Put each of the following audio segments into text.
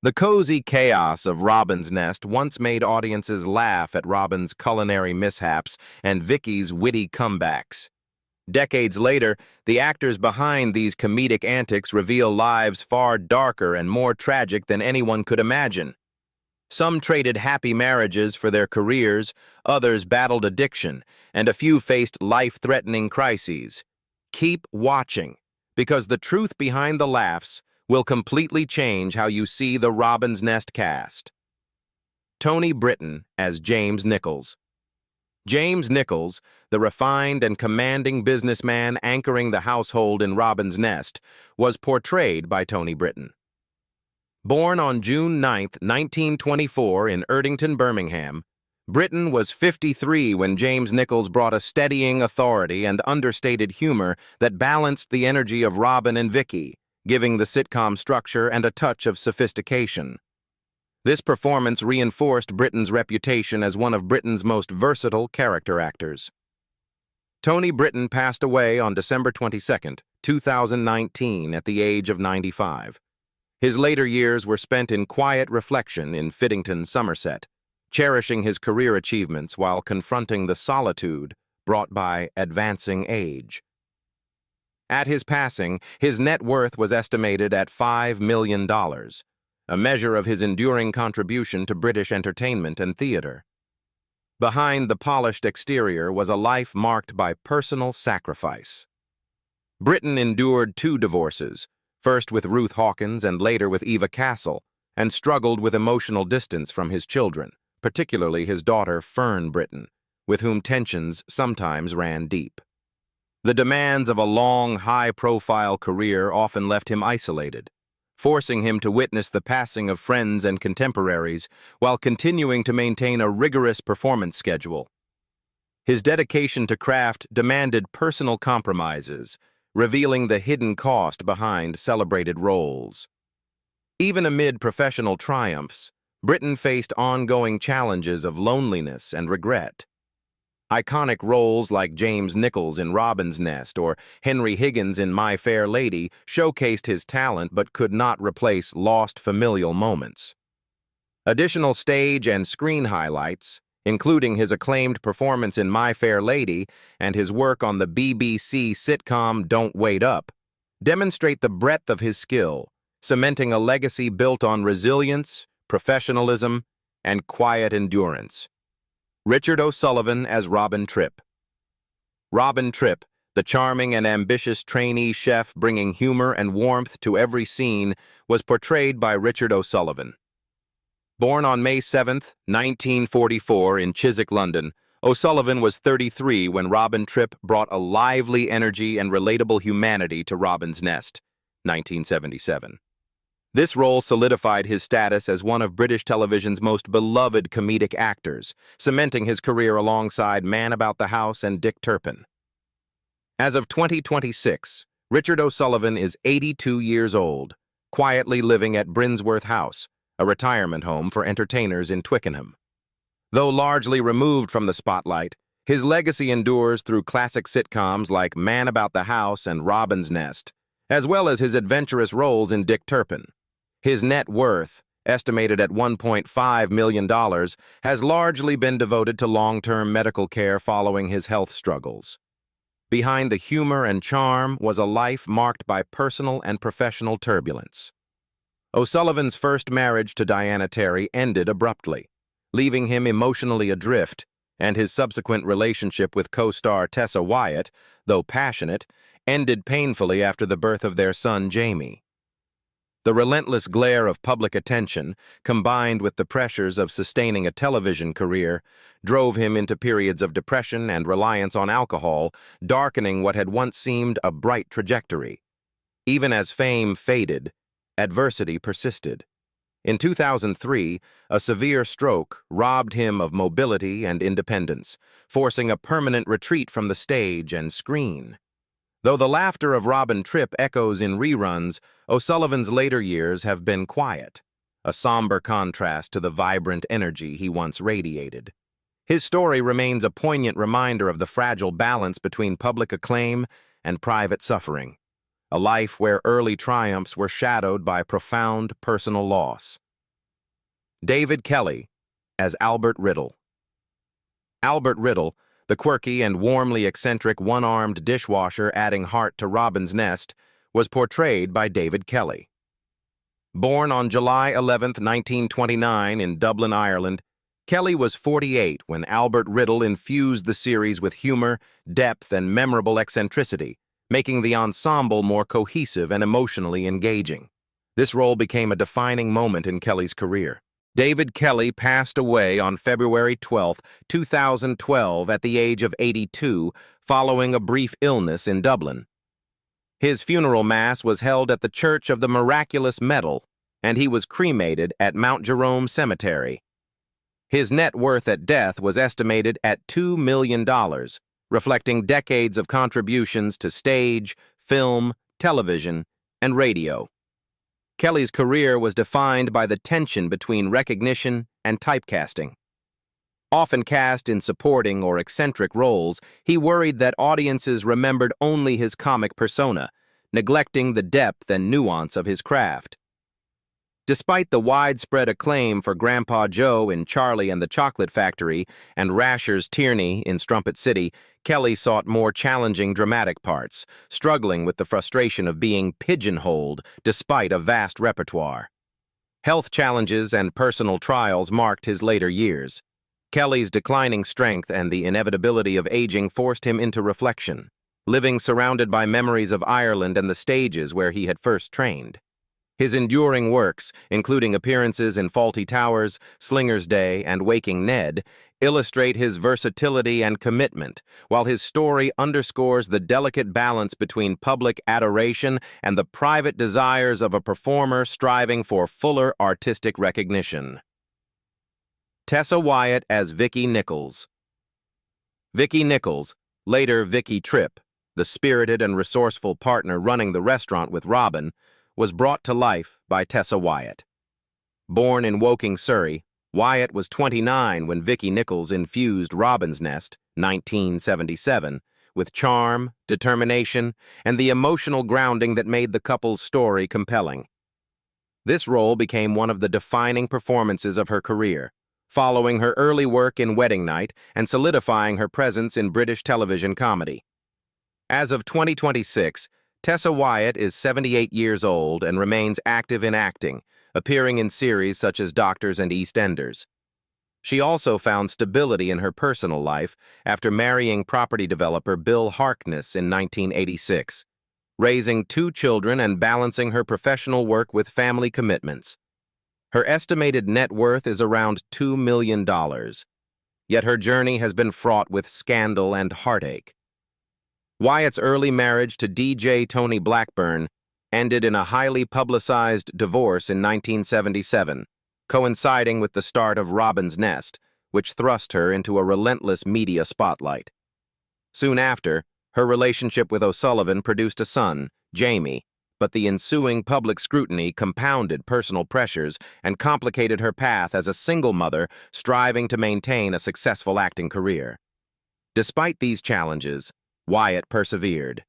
The cozy chaos of Robin's Nest once made audiences laugh at Robin's culinary mishaps and Vicky's witty comebacks. Decades later, the actors behind these comedic antics reveal lives far darker and more tragic than anyone could imagine. Some traded happy marriages for their careers, others battled addiction, and a few faced life-threatening crises. Keep watching, because the truth behind the laughs will completely change how you see the Robin's Nest cast. Tony Britton as James Nichols. James Nichols, the refined and commanding businessman anchoring the household in Robin's Nest, was portrayed by Tony Britton. Born on June 9, 1924 in Erdington, Birmingham, Britton was 53 when James Nichols brought a steadying authority and understated humor that balanced the energy of Robin and Vicky, giving the sitcom structure and a touch of sophistication. This performance reinforced Britton's reputation as one of Britain's most versatile character actors. Tony Britton passed away on December 22, 2019, at the age of 95. His later years were spent in quiet reflection in Fiddington, Somerset, cherishing his career achievements while confronting the solitude brought by advancing age. At his passing, his net worth was estimated at $5 million, a measure of his enduring contribution to British entertainment and theater. Behind the polished exterior was a life marked by personal sacrifice. Britton endured 2 divorces, first with Ruth Hawkins and later with Eva Castle, and struggled with emotional distance from his children, particularly his daughter Fern Britton, with whom tensions sometimes ran deep. The demands of a long, high-profile career often left him isolated, forcing him to witness the passing of friends and contemporaries while continuing to maintain a rigorous performance schedule. His dedication to craft demanded personal compromises, revealing the hidden cost behind celebrated roles. Even amid professional triumphs, Britton faced ongoing challenges of loneliness and regret. Iconic roles like James Nichols in Robin's Nest or Henry Higgins in My Fair Lady showcased his talent but could not replace lost familial moments. Additional stage and screen highlights, including his acclaimed performance in My Fair Lady and his work on the BBC sitcom Don't Wait Up, demonstrate the breadth of his skill, cementing a legacy built on resilience, professionalism, and quiet endurance. Richard O'Sullivan as Robin Tripp. Robin Tripp, the charming and ambitious trainee chef bringing humor and warmth to every scene, was portrayed by Richard O'Sullivan. Born on May 7, 1944 in Chiswick, London, O'Sullivan was 33 when Robin Tripp brought a lively energy and relatable humanity to Robin's Nest, 1977. This role solidified his status as one of British television's most beloved comedic actors, cementing his career alongside Man About the House and Dick Turpin. As of 2026, Richard O'Sullivan is 82 years old, quietly living at Brinsworth House, a retirement home for entertainers in Twickenham. Though largely removed from the spotlight, his legacy endures through classic sitcoms like Man About the House and Robin's Nest, as well as his adventurous roles in Dick Turpin. His net worth, estimated at $1.5 million, has largely been devoted to long-term medical care following his health struggles. Behind the humor and charm was a life marked by personal and professional turbulence. O'Sullivan's first marriage to Diana Terry ended abruptly, leaving him emotionally adrift, and his subsequent relationship with co-star Tessa Wyatt, though passionate, ended painfully after the birth of their son Jamie. The relentless glare of public attention, combined with the pressures of sustaining a television career, drove him into periods of depression and reliance on alcohol, darkening what had once seemed a bright trajectory. Even as fame faded, adversity persisted. In 2003, a severe stroke robbed him of mobility and independence, forcing a permanent retreat from the stage and screen. Though the laughter of Robin Tripp echoes in reruns, O'Sullivan's later years have been quiet, a somber contrast to the vibrant energy he once radiated. His story remains a poignant reminder of the fragile balance between public acclaim and private suffering, a life where early triumphs were shadowed by profound personal loss. David Kelly as Albert Riddle. Albert Riddle, the quirky and warmly eccentric one-armed dishwasher adding heart to Robin's Nest, was portrayed by David Kelly. Born on July 11, 1929 in Dublin, Ireland, Kelly was 48 when Albert Riddle infused the series with humor, depth, and memorable eccentricity, making the ensemble more cohesive and emotionally engaging. This role became a defining moment in Kelly's career. David Kelly passed away on February 12, 2012 at the age of 82 following a brief illness in Dublin. His funeral mass was held at the Church of the Miraculous Medal, and he was cremated at Mount Jerome Cemetery. His net worth at death was estimated at $2 million, reflecting decades of contributions to stage, film, television, and radio. Kelly's career was defined by the tension between recognition and typecasting. Often cast in supporting or eccentric roles, he worried that audiences remembered only his comic persona, neglecting the depth and nuance of his craft. Despite the widespread acclaim for Grandpa Joe in Charlie and the Chocolate Factory and Rasher's Tierney in Strumpet City, Kelly sought more challenging dramatic parts, struggling with the frustration of being pigeonholed despite a vast repertoire. Health challenges and personal trials marked his later years. Kelly's declining strength and the inevitability of aging forced him into reflection, living surrounded by memories of Ireland and the stages where he had first trained. His enduring works, including appearances in Fawlty Towers, Slinger's Day, and Waking Ned, illustrate his versatility and commitment, while his story underscores the delicate balance between public adoration and the private desires of a performer striving for fuller artistic recognition. Tessa Wyatt as Vicky Nichols. Vicky Nichols, later Vicky Tripp, the spirited and resourceful partner running the restaurant with Robin, was brought to life by Tessa Wyatt. Born in Woking, Surrey, Wyatt was 29 when Vicky Nichols infused Robin's Nest, 1977, with charm, determination, and the emotional grounding that made the couple's story compelling. This role became one of the defining performances of her career, following her early work in Wedding Night and solidifying her presence in British television comedy. As of 2026, Tessa Wyatt is 78 years old and remains active in acting, appearing in series such as Doctors and EastEnders. She also found stability in her personal life after marrying property developer Bill Harkness in 1986, raising 2 children and balancing her professional work with family commitments. Her estimated net worth is around $2 million, yet her journey has been fraught with scandal and heartache. Wyatt's early marriage to DJ Tony Blackburn ended in a highly publicized divorce in 1977, coinciding with the start of Robin's Nest, which thrust her into a relentless media spotlight. Soon after, her relationship with O'Sullivan produced a son, Jamie, but the ensuing public scrutiny compounded personal pressures and complicated her path as a single mother striving to maintain a successful acting career. Despite these challenges, Wyatt persevered.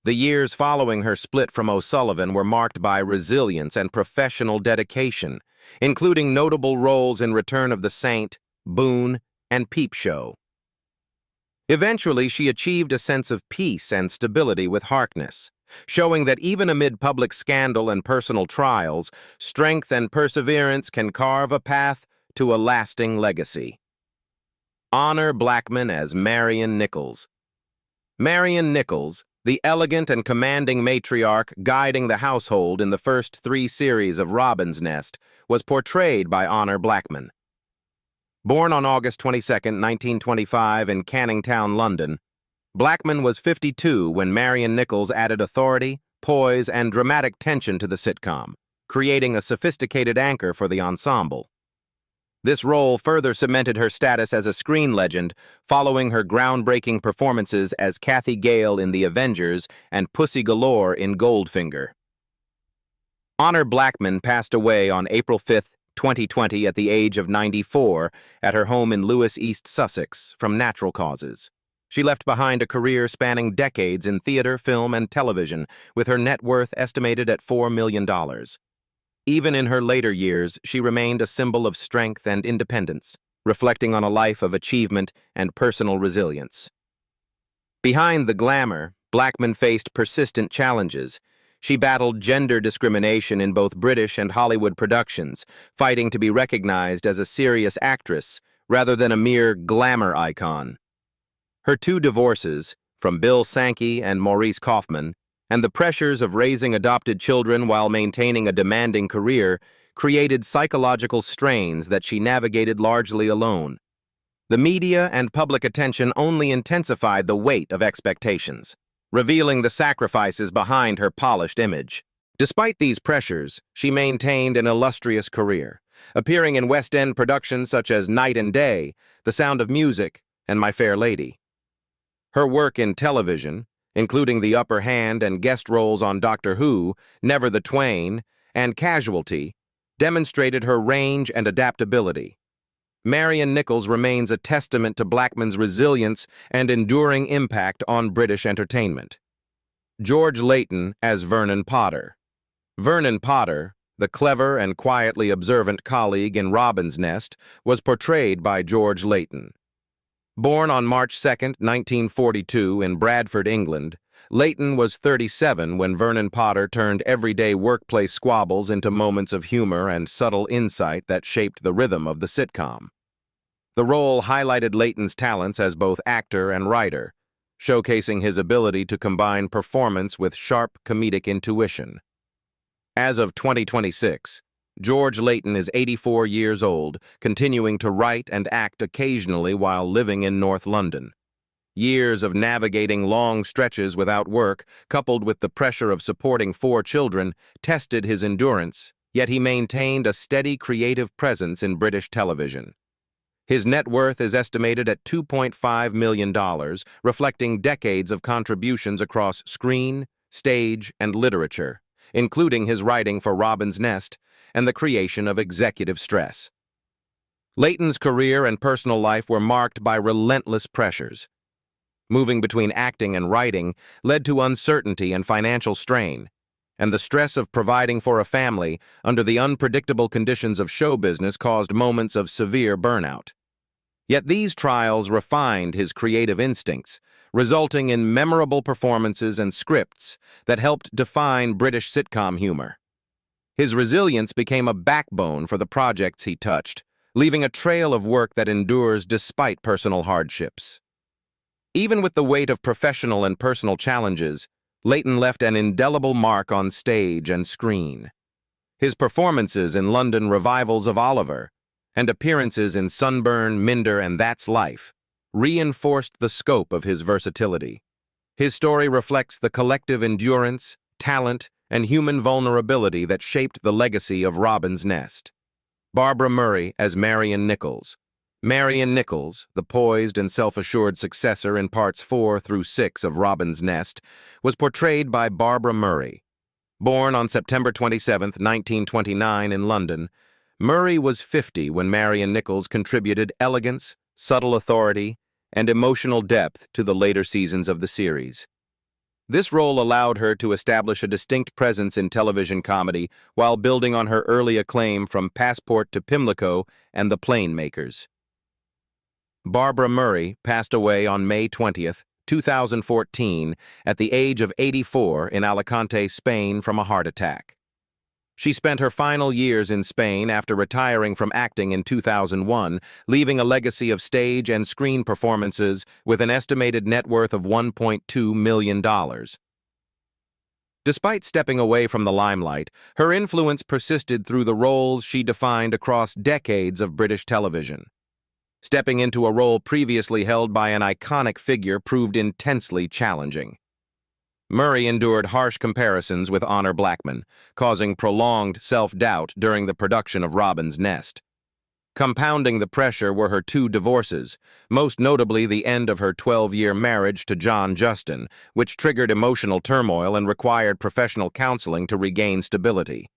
The years following her split from O'Sullivan were marked by resilience and professional dedication, including notable roles in Return of the Saint, Boone, and Peep Show. Eventually, she achieved a sense of peace and stability with Harkness, showing that even amid public scandal and personal trials, strength and perseverance can carve a path to a lasting legacy. Honor Blackman as Marion Nichols. Marion Nichols, the elegant and commanding matriarch guiding the household in the first 3 series of Robin's Nest, was portrayed by Honor Blackman. Born on August 22, 1925 in Canning Town, London, Blackman was 52 when Marion Nichols added authority, poise, and dramatic tension to the sitcom, creating a sophisticated anchor for the ensemble. This role further cemented her status as a screen legend, following her groundbreaking performances as Kathy Gale in The Avengers and Pussy Galore in Goldfinger. Honor Blackman passed away on April 5, 2020 at the age of 94 at her home in Lewes, East Sussex, from natural causes. She left behind a career spanning decades in theater, film, and television, with her net worth estimated at $4 million. Even in her later years, she remained a symbol of strength and independence, reflecting on a life of achievement and personal resilience. Behind the glamour, Blackman faced persistent challenges. She battled gender discrimination in both British and Hollywood productions, fighting to be recognized as a serious actress rather than a mere glamour icon. Her two divorces, from Bill Sankey and Maurice Kaufman, and the pressures of raising adopted children while maintaining a demanding career created psychological strains that she navigated largely alone. The media and public attention only intensified the weight of expectations, revealing the sacrifices behind her polished image. Despite these pressures, she maintained an illustrious career, appearing in West End productions such as Night and Day, The Sound of Music, and My Fair Lady. Her work in television, including The Upper Hand and guest roles on Doctor Who, Never the Twain, and Casualty, demonstrated her range and adaptability. Marion Nichols remains a testament to Blackman's resilience and enduring impact on British entertainment. George Layton as Vernon Potter. Vernon Potter, the clever and quietly observant colleague in Robin's Nest, was portrayed by George Layton. Born on March 2, 1942, in Bradford, England, Layton was 37 when Vernon Potter turned everyday workplace squabbles into moments of humor and subtle insight that shaped the rhythm of the sitcom. The role highlighted Layton's talents as both actor and writer, showcasing his ability to combine performance with sharp comedic intuition. As of 2026, George Layton is 84 years old, continuing to write and act occasionally while living in North London. Years of navigating long stretches without work, coupled with the pressure of supporting 4 children, tested his endurance, yet he maintained a steady creative presence in British television. His net worth is estimated at $2.5 million, reflecting decades of contributions across screen, stage, and literature, including his writing for Robin's Nest and the creation of Executive Stress. Layton's career and personal life were marked by relentless pressures. Moving between acting and writing led to uncertainty and financial strain, and the stress of providing for a family under the unpredictable conditions of show business caused moments of severe burnout. Yet these trials refined his creative instincts, resulting in memorable performances and scripts that helped define British sitcom humor. His resilience became a backbone for the projects he touched, leaving a trail of work that endures despite personal hardships. Even with the weight of professional and personal challenges, Layton left an indelible mark on stage and screen. His performances in London revivals of Oliver and appearances in Sunburn, Minder, and That's Life reinforced the scope of his versatility. His story reflects the collective endurance, talent, and human vulnerability that shaped the legacy of Robin's Nest. Barbara Murray as Marion Nichols. Marion Nichols, the poised and self-assured successor in parts 4 through 6 of Robin's Nest, was portrayed by Barbara Murray. Born on September 27, 1929 in London, Murray was 50 when Marion Nichols contributed elegance, subtle authority, and emotional depth to the later seasons of the series. This role allowed her to establish a distinct presence in television comedy while building on her early acclaim from Passport to Pimlico and The Planemakers. Barbara Murray passed away on May 20, 2014, at the age of 84 in Alicante, Spain, from a heart attack. She spent her final years in Spain after retiring from acting in 2001, leaving a legacy of stage and screen performances with an estimated net worth of $1.2 million. Despite stepping away from the limelight, her influence persisted through the roles she defined across decades of British television. Stepping into a role previously held by an iconic figure proved intensely challenging. Murray endured harsh comparisons with Honor Blackman, causing prolonged self-doubt during the production of Robin's Nest. Compounding the pressure were her 2 divorces, most notably the end of her 12-year marriage to John Justin, which triggered emotional turmoil and required professional counseling to regain stability.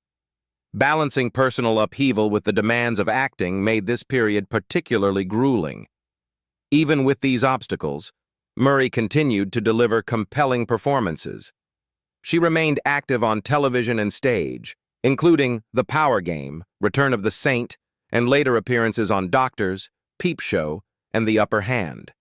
Balancing personal upheaval with the demands of acting made this period particularly grueling. Even with these obstacles, Murray continued to deliver compelling performances. She remained active on television and stage, including The Power Game, Return of the Saint, and later appearances on Doctors, Peep Show, and The Upper Hand.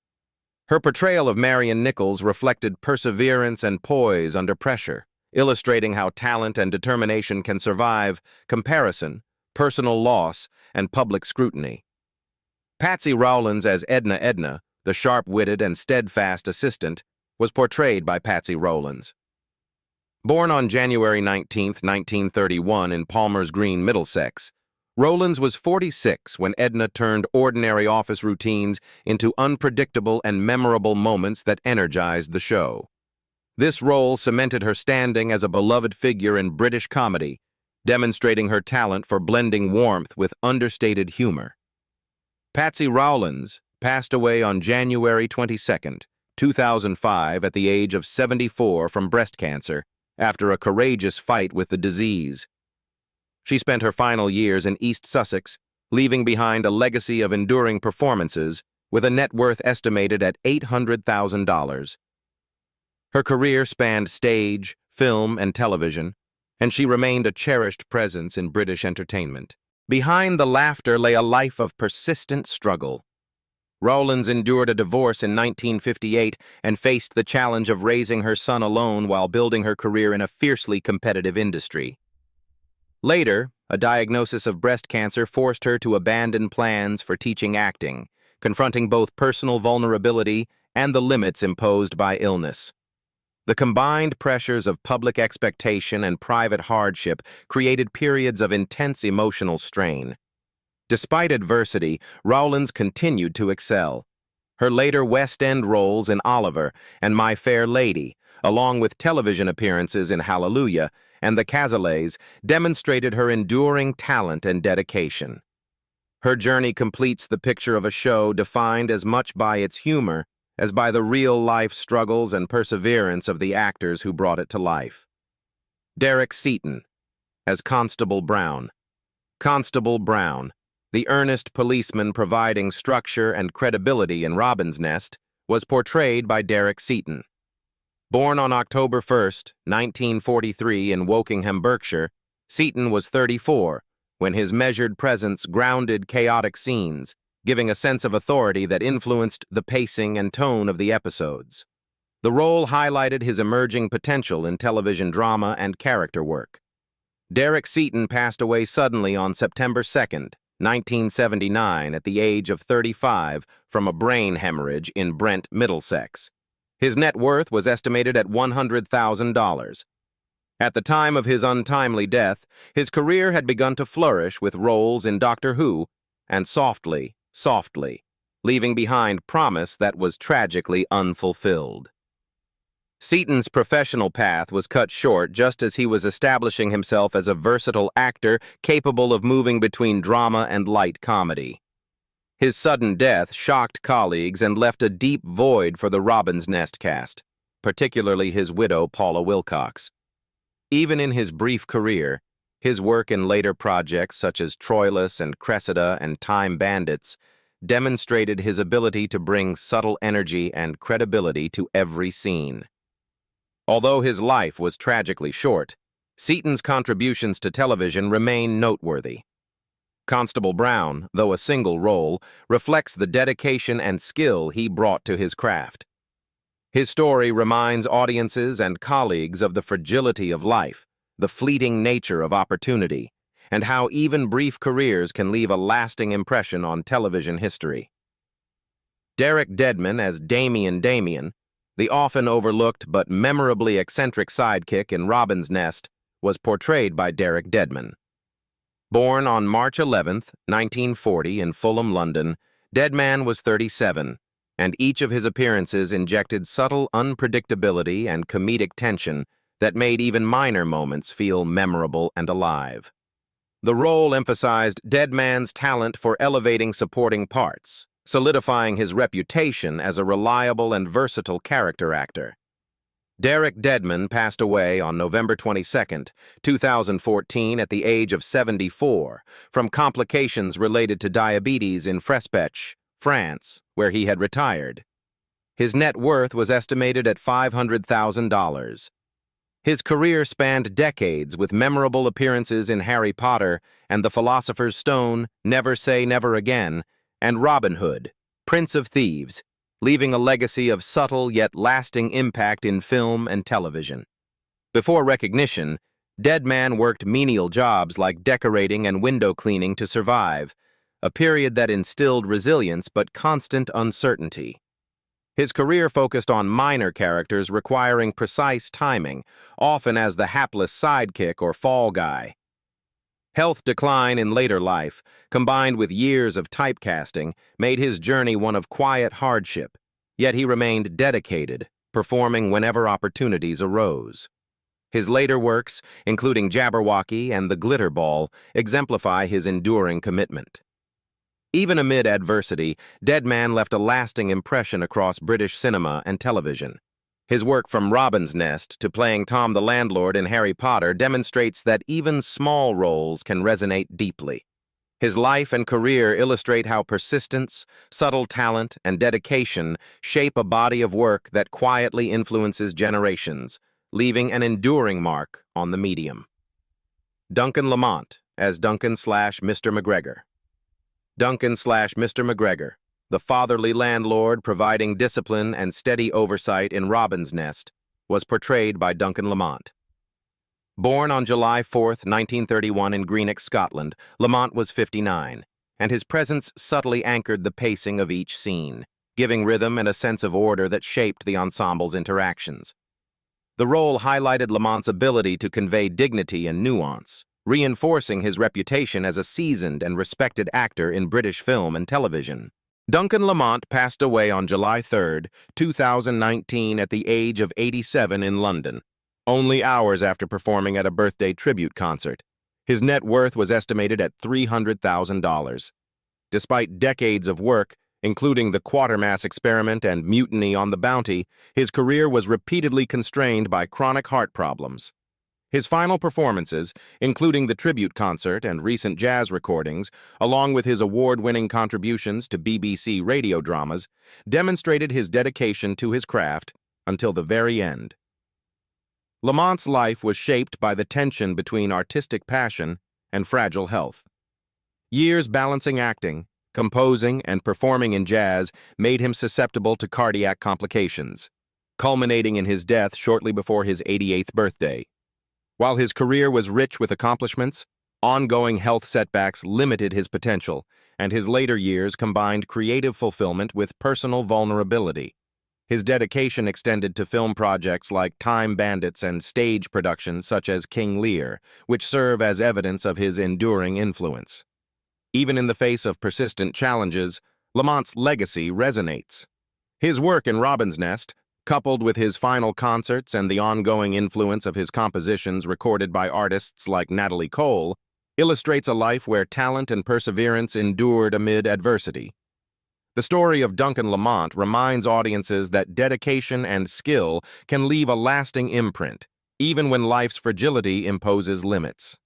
Her portrayal of Marion Nichols reflected perseverance and poise under pressure, illustrating how talent and determination can survive comparison, personal loss, and public scrutiny. Patsy Rowlands as Edna, the sharp-witted and steadfast assistant, was portrayed by Patsy Rowlands. Born on January 19, 1931 in Palmer's Green, Middlesex, Rowlands was 46 when Edna turned ordinary office routines into unpredictable and memorable moments that energized the show. This role cemented her standing as a beloved figure in British comedy, demonstrating her talent for blending warmth with understated humor. Patsy Rowlands passed away on January 22, 2005 at the age of 74 from breast cancer after a courageous fight with the disease. She spent her final years in East Sussex, leaving behind a legacy of enduring performances with a net worth estimated at $800,000. Her career spanned stage, film, and television, and she remained a cherished presence in British entertainment. Behind the laughter lay a life of persistent struggle. Rowlands endured a divorce in 1958 and faced the challenge of raising her son alone while building her career in a fiercely competitive industry. Later, a diagnosis of breast cancer forced her to abandon plans for teaching acting, confronting both personal vulnerability and the limits imposed by illness. The combined pressures of public expectation and private hardship created periods of intense emotional strain. Despite adversity, Rowlands continued to excel. Her later West End roles in Oliver and My Fair Lady, along with television appearances in Hallelujah and The Casaleys, demonstrated her enduring talent and dedication. Her journey completes the picture of a show defined as much by its humor as by the real-life struggles and perseverance of the actors who brought it to life. Derek Seaton, as Constable Brown. Constable Brown, the earnest policeman providing structure and credibility in Robin's Nest, was portrayed by Derek Seaton. Born on October 1, 1943 in Wokingham, Berkshire, Seaton was 34 when his measured presence grounded chaotic scenes, giving a sense of authority that influenced the pacing and tone of the episodes. The role highlighted his emerging potential in television drama and character work. Derek Seaton passed away suddenly on September 2, 1979, at the age of 35 from a brain hemorrhage in Brent, Middlesex. His net worth was estimated at $100,000. At the time of his untimely death, his career had begun to flourish with roles in Doctor Who and Softly, leaving behind promise that was tragically unfulfilled. Seaton's professional path was cut short just as he was establishing himself as a versatile actor capable of moving between drama and light comedy. His sudden death shocked colleagues and left a deep void for the Robin's Nest cast, particularly his widow, Paula Wilcox. Even in his brief career, his work in later projects such as Troilus and Cressida and Time Bandits demonstrated his ability to bring subtle energy and credibility to every scene. Although his life was tragically short, Seaton's contributions to television remain noteworthy. Constable Brown, though a single role, reflects the dedication and skill he brought to his craft. His story reminds audiences and colleagues of the fragility of life, the fleeting nature of opportunity, and how even brief careers can leave a lasting impression on television history. Derek Deadman as Damien, the often overlooked but memorably eccentric sidekick in Robin's Nest, was portrayed by Derek Deadman. Born on March 11, 1940 in Fulham, London, Deadman was 37, and each of his appearances injected subtle unpredictability and comedic tension that made even minor moments feel memorable and alive. The role emphasized Deadman's talent for elevating supporting parts, solidifying his reputation as a reliable and versatile character actor. Derek Deadman passed away on November 22, 2014 at the age of 74 from complications related to diabetes in Frespech, France, where he had retired. His net worth was estimated at $500,000. His career spanned decades with memorable appearances in Harry Potter and the Philosopher's Stone, Never Say Never Again, and Robin Hood, Prince of Thieves, leaving a legacy of subtle yet lasting impact in film and television. Before recognition, Deadman worked menial jobs like decorating and window cleaning to survive, a period that instilled resilience but constant uncertainty. His career focused on minor characters requiring precise timing, often as the hapless sidekick or fall guy. Health decline in later life, combined with years of typecasting, made his journey one of quiet hardship, yet he remained dedicated, performing whenever opportunities arose. His later works, including Jabberwocky and The Glitter Ball, exemplify his enduring commitment. Even amid adversity, Deadman left a lasting impression across British cinema and television. His work from Robin's Nest to playing Tom the Landlord in Harry Potter demonstrates that even small roles can resonate deeply. His life and career illustrate how persistence, subtle talent, and dedication shape a body of work that quietly influences generations, leaving an enduring mark on the medium. Duncan Lamont as Duncan/Mr. McGregor. Duncan/Mr. McGregor, the fatherly landlord providing discipline and steady oversight in Robin's Nest, was portrayed by Duncan Lamont. Born on July 4, 1931 in Greenock, Scotland, Lamont was 59, and his presence subtly anchored the pacing of each scene, giving rhythm and a sense of order that shaped the ensemble's interactions. The role highlighted Lamont's ability to convey dignity and nuance, reinforcing his reputation as a seasoned and respected actor in British film and television. Duncan Lamont passed away on July 3, 2019 at the age of 87 in London, only hours after performing at a birthday tribute concert. His net worth was estimated at $300,000. Despite decades of work, including the Quatermass experiment and Mutiny on the Bounty, his career was repeatedly constrained by chronic heart problems. His final performances, including the tribute concert and recent jazz recordings, along with his award-winning contributions to BBC radio dramas, demonstrated his dedication to his craft until the very end. Lamont's life was shaped by the tension between artistic passion and fragile health. Years balancing acting, composing, and performing in jazz made him susceptible to cardiac complications, culminating in his death shortly before his 88th birthday. While his career was rich with accomplishments, ongoing health setbacks limited his potential, and his later years combined creative fulfillment with personal vulnerability. His dedication extended to film projects like Time Bandits and stage productions such as King Lear, which serve as evidence of his enduring influence. Even in the face of persistent challenges, Lamont's legacy resonates. His work in Robin's Nest, coupled with his final concerts and the ongoing influence of his compositions recorded by artists like Natalie Cole, illustrates a life where talent and perseverance endured amid adversity. The story of Duncan Lamont reminds audiences that dedication and skill can leave a lasting imprint, even when life's fragility imposes limits.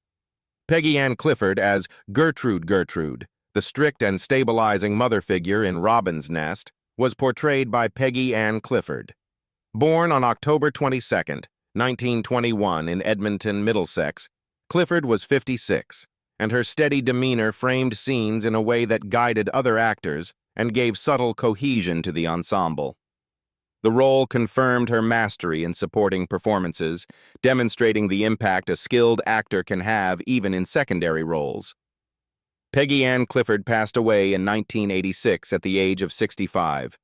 Peggy Ann Clifford as Gertrude, the strict and stabilizing mother figure in Robin's Nest, was portrayed by Peggy Ann Clifford. Born on October 22, 1921 in Edmonton, Middlesex, Clifford was 56, and her steady demeanor framed scenes in a way that guided other actors and gave subtle cohesion to the ensemble. The role confirmed her mastery in supporting performances, demonstrating the impact a skilled actor can have even in secondary roles. Peggy Ann Clifford passed away in 1986 at the age of 65.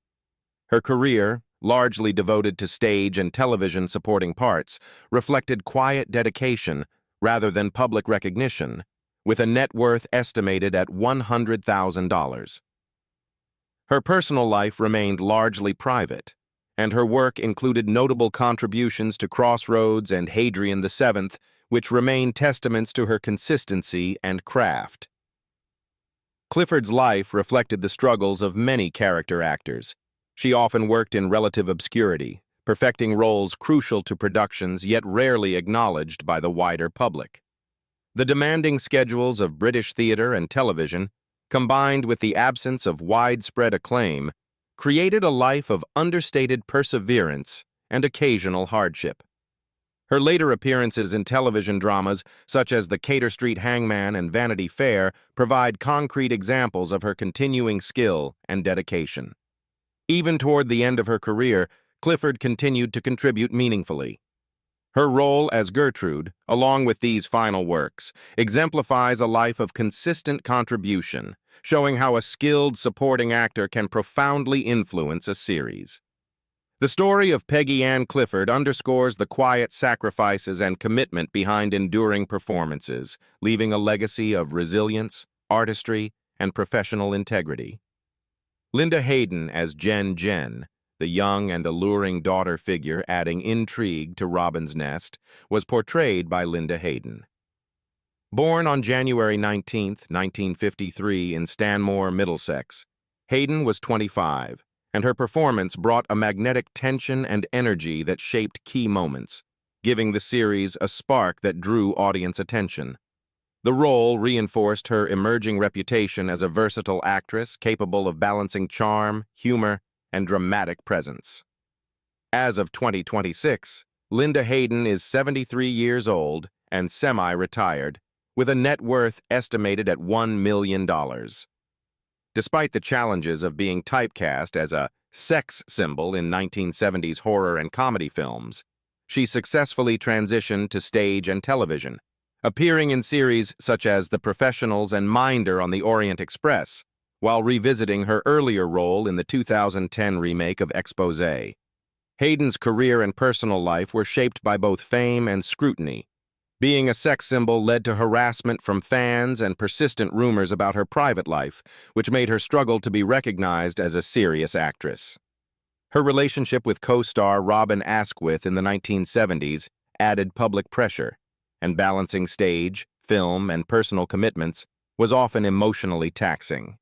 Her career, largely devoted to stage and television supporting parts, reflected quiet dedication rather than public recognition, with a net worth estimated at $100,000. Her personal life remained largely private, and her work included notable contributions to Crossroads and Hadrian VII, which remain testaments to her consistency and craft. Clifford's life reflected the struggles of many character actors. She often worked in relative obscurity, perfecting roles crucial to productions yet rarely acknowledged by the wider public. The demanding schedules of British theatre and television, combined with the absence of widespread acclaim, created a life of understated perseverance and occasional hardship. Her later appearances in television dramas, such as The Cater Street Hangman and Vanity Fair, provide concrete examples of her continuing skill and dedication. Even toward the end of her career, Clifford continued to contribute meaningfully. Her role as Gertrude, along with these final works, exemplifies a life of consistent contribution, showing how a skilled supporting actor can profoundly influence a series. The story of Peggy Ann Clifford underscores the quiet sacrifices and commitment behind enduring performances, leaving a legacy of resilience, artistry, and professional integrity. Linda Hayden as Jen, the young and alluring daughter figure adding intrigue to Robin's Nest, was portrayed by Linda Hayden. Born on January 19, 1953 in Stanmore, Middlesex, Hayden was 25, and her performance brought a magnetic tension and energy that shaped key moments, giving the series a spark that drew audience attention. The role reinforced her emerging reputation as a versatile actress capable of balancing charm, humor, and dramatic presence. As of 2026, Linda Hayden is 73 years old and semi-retired, with a net worth estimated at $1 million. Despite the challenges of being typecast as a sex symbol in 1970s horror and comedy films, she successfully transitioned to stage and television, appearing in series such as The Professionals and Minder on the Orient Express, while revisiting her earlier role in the 2010 remake of Exposé. Hayden's career and personal life were shaped by both fame and scrutiny. Being a sex symbol led to harassment from fans and persistent rumors about her private life, which made her struggle to be recognized as a serious actress. Her relationship with co-star Robin Asquith in the 1970s added public pressure, and balancing stage, film, and personal commitments was often emotionally taxing.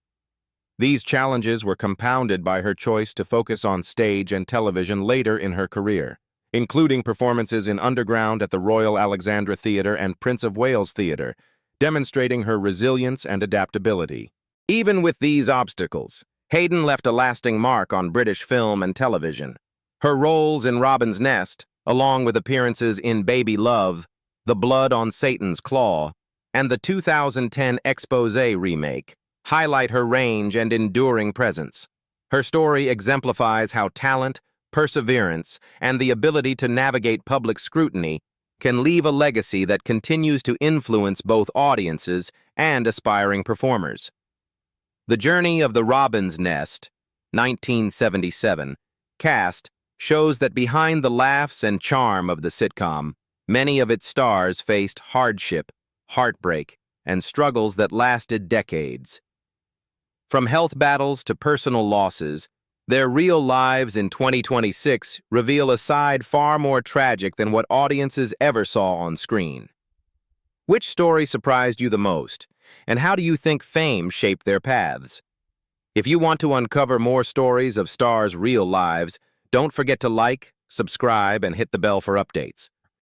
These challenges were compounded by her choice to focus on stage and television later in her career, including performances in Underground at the Royal Alexandra Theatre and Prince of Wales Theatre, demonstrating her resilience and adaptability. Even with these obstacles, Hayden left a lasting mark on British film and television. Her roles in Robin's Nest, along with appearances in Baby Love, The Blood on Satan's Claw, and the 2010 Exposé remake, highlight her range and enduring presence. Her story exemplifies how talent, perseverance, and the ability to navigate public scrutiny can leave a legacy that continues to influence both audiences and aspiring performers. The Journey of the Robin's Nest, 1977, cast shows that behind the laughs and charm of the sitcom, many of its stars faced hardship, heartbreak, and struggles that lasted decades. From health battles to personal losses, their real lives in 2026 reveal a side far more tragic than what audiences ever saw on screen. Which story surprised you the most, and how do you think fame shaped their paths? If you want to uncover more stories of stars' real lives, don't forget to like, subscribe, and hit the bell for updates.